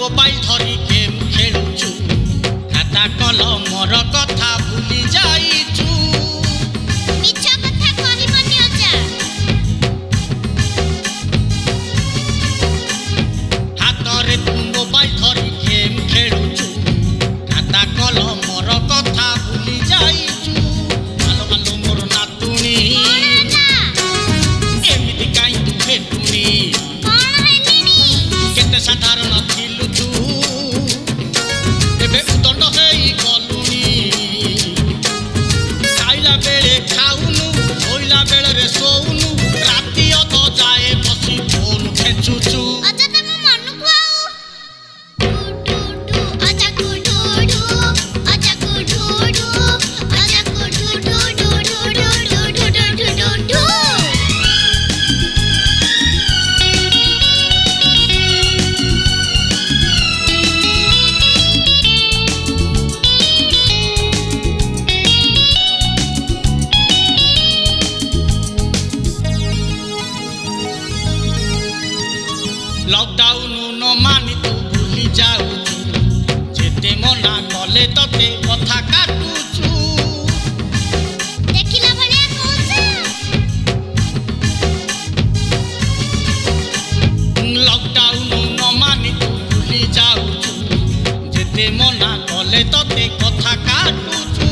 Mobile धरी game खेलुचु खाता कलमर कथा भूली जाइचु मिछ कथा कहिबनी अजा हातरे तू मोबाइल धरी गेम खेलुचु खाता कलमर कथा भूली जाइचु आलो आलो मोर नातुनी एमिति काई तू भेटुनी साधारण थिलु तू एबे उदंड हेई गलुनी खाइला बेले खाउनु होइला बेले रे सोउनु राती अध जाए बसी फोन खेचुचु अजा तम मन को डू डू अजा को डू डू अजा को डू डू अजा को do do do do do do do do lockdown न मानी तू भूली जाउचु जेते मना कले तते कथा काटुचु देखिला भलिया कोसा लॉकडाउन न मानी तू भूली जाउचु जेते मना कले तते कथा काटुचु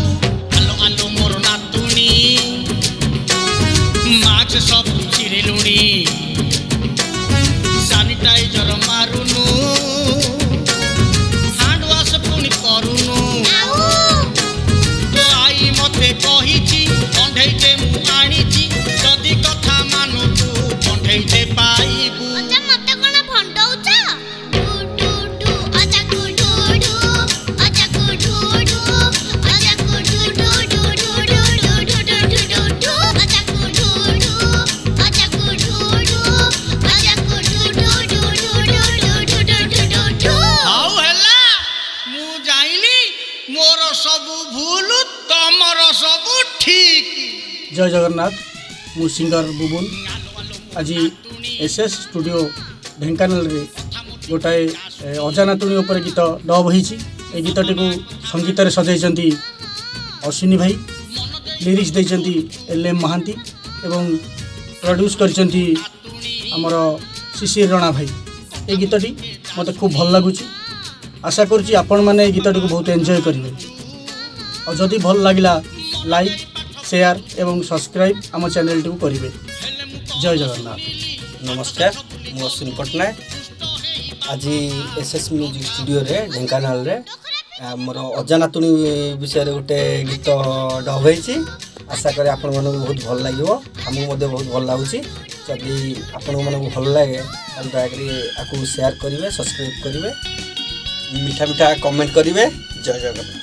आलो आलो मोर नातुनी माछ सब चिरेलुनी सैनिटाइजर मारुनु हैंड वाश पुनी करुनु तो आई मते कहिची कंढेइते मु आनिची जदी कथा मानु तू कंढेइते पाइबु अजा मते कोन भंडौचा डू डू डू अजा को डू डू अजा को डू डू अजा को do do do do do do do अजा को डू डू अजा को डू डू अजा को डू डू हाउ हला मु जाइली मोर सब भूल तमर सब ठीक। जय जगन्नाथ मु सिंगर बुबुन आज एसएस स्टूडियो ढेंकानाल रे गोटाए अजानातुणी उपर गीत डब होईची ए गीतटी को संगीत रे सजाइछंती अश्विनी भाई लिरिक्स देइछंती एलएम महांती एवं प्रोड्यूस करछंती हमर शिशिर राणा भाई ए गीतटी मते खूब भल लागुची आशा करूची आपण माने गीतटी को बहुत एंजॉय करिवे और जदि भल लागिला लाइक शेयर एवं सब्सक्राइब आम चैनल टी करिवे। जय जगन्नाथ। नमस्कार मु अश्विनी पटनायक आज एसएस म्यूजिक स्टूडियो रे ढेंकानाल रे मोर अजानातुणी विषय रे गोटे गीत डब होईची आशा करे आपण मानक बहुत भल लागिवो हमहु मते बहुत भल लागुची जदि आपण मानक भल लागे ताल दयाकरी आकु शेयर करिवे सब्सक्राइब करिवे मीठा मीठा कमेंट करिवे। जय जगन्नाथ।